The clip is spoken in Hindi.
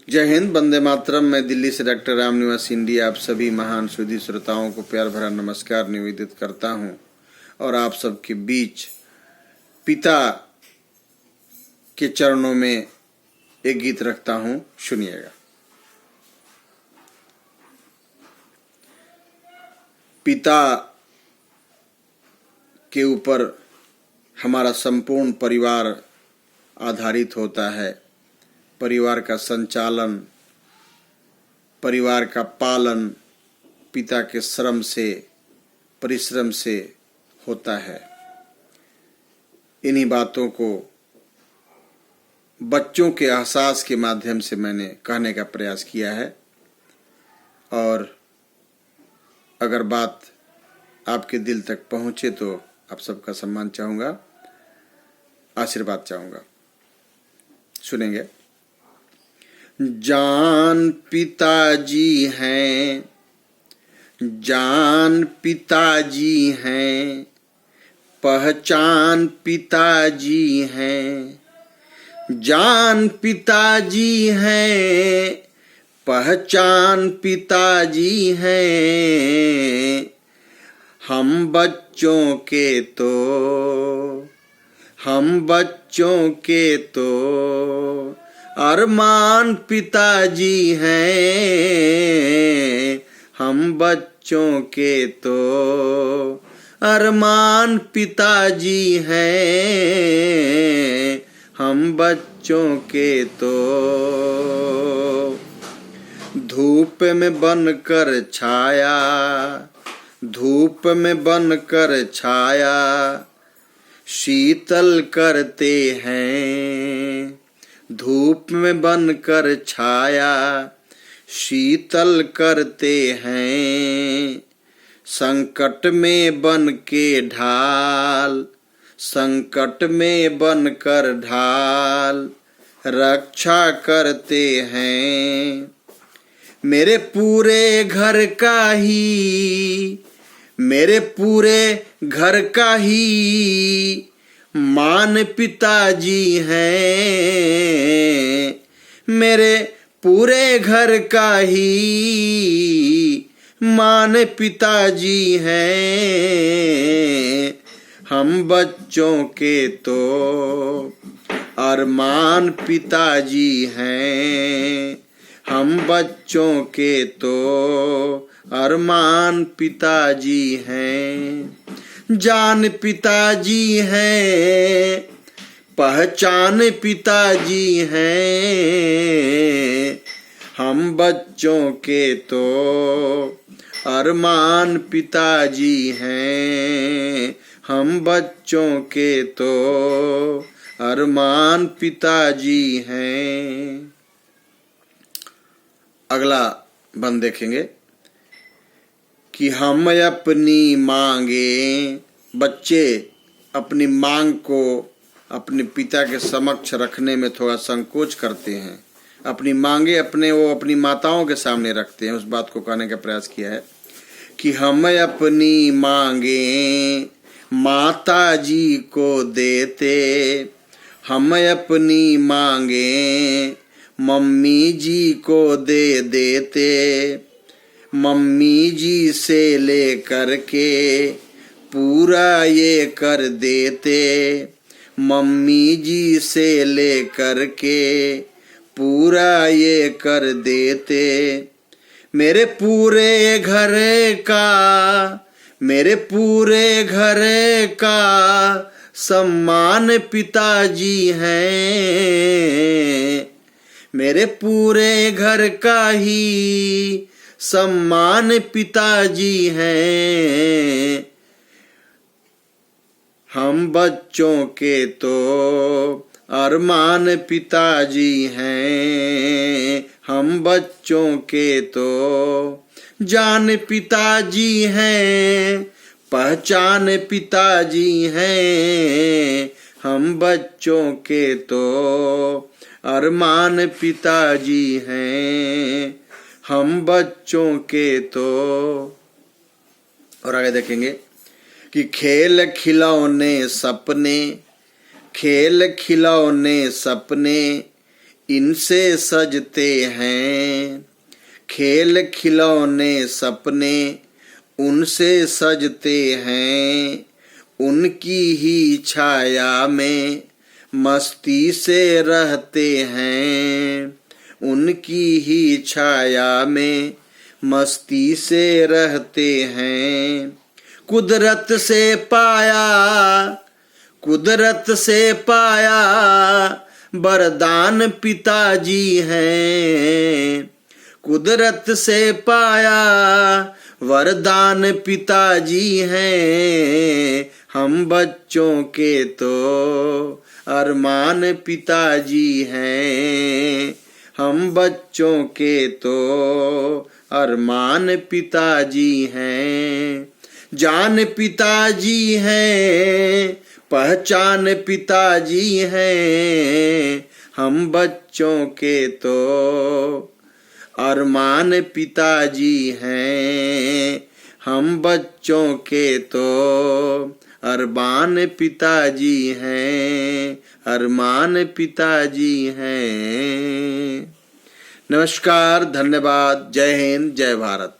जय हिंद, वंदे मातरम। मैं दिल्ली से डॉक्टर राम निवास इंडिया आप सभी महान सुधी श्रोताओं को प्यार भरा नमस्कार निवेदित करता हूं और आप सबके बीच पिता के चरणों में एक गीत रखता हूं, सुनिएगा। पिता के ऊपर हमारा संपूर्ण परिवार आधारित होता है। परिवार का संचालन, परिवार का पालन पिता के श्रम से, परिश्रम से होता है। इन्हीं बातों को बच्चों के एहसास के माध्यम से मैंने कहने का प्रयास किया है और अगर बात आपके दिल तक पहुंचे तो आप सबका सम्मान चाहूँगा, आशीर्वाद चाहूँगा। सुनेंगे। जान पिताजी हैं, जान पिताजी हैं, पहचान पिताजी हैं। जान पिताजी हैं, पहचान पिताजी हैं। हम बच्चों के तो अरमान पिताजी हैं। हम बच्चों के तो अरमान पिताजी हैं। हम बच्चों के तो धूप में बनकर छाया, धूप में बनकर छाया शीतल करते हैं। धूप में बनकर छाया शीतल करते हैं। संकट में बन के ढाल, संकट में बनकर ढाल रक्षा करते हैं। मेरे पूरे घर का ही, मेरे पूरे घर का ही मान पिताजी हैं। मेरे पूरे घर का ही मान पिताजी हैं। हम बच्चों के तो अरमान पिताजी हैं। हम बच्चों के तो अरमान पिताजी हैं। जान पिताजी हैं, पहचान पिताजी हैं। हम बच्चों के तो अरमान पिताजी हैं। हम बच्चों के तो अरमान पिताजी हैं। अगला बंद देखेंगे कि हम अपनी मांगे, बच्चे अपनी मांग को अपने पिता के समक्ष रखने में थोड़ा संकोच करते हैं। अपनी मांगे अपनी माताओं के सामने रखते हैं। उस बात को कहने का प्रयास किया है कि हम अपनी मांगे माता जी को देते। हम अपनी मांगे मम्मी जी को दे देते। मम्मी जी से लेकर के पूरा ये कर देते। मम्मी जी से लेकर के पूरा ये कर देते। मेरे पूरे घर का, मेरे पूरे घर का सम्मान पिताजी हैं। मेरे पूरे घर का ही सम्मान पिताजी हैं। हम बच्चों के तो अरमान पिताजी हैं। हम बच्चों के तो जान पिताजी हैं, पहचान पिताजी हैं। हम बच्चों के तो अरमान पिताजी हैं। हम बच्चों के तो। और आगे देखेंगे कि खेल खिलौने सपने, खेल खिलौने सपने इनसे सजते हैं खेल खिलौने सपने, उनसे सजते हैं उनकी ही छाया में मस्ती से रहते हैं, उनकी ही छाया में मस्ती से रहते हैं। कुदरत से पाया, कुदरत से पाया वरदान पिताजी हैं, कुदरत से पाया वरदान पिताजी हैं। हम बच्चों के तो अरमान पिताजी हैं, हम बच्चों के तो अरमान पिताजी हैं। जान पिताजी हैं, पहचान पिताजी हैं, हम बच्चों के तो अरमान पिताजी हैं, हम बच्चों के तो अरमान पिताजी हैं, अरमान पिताजी हैं। नमस्कार, धन्यवाद, जय हिंद, जय भारत।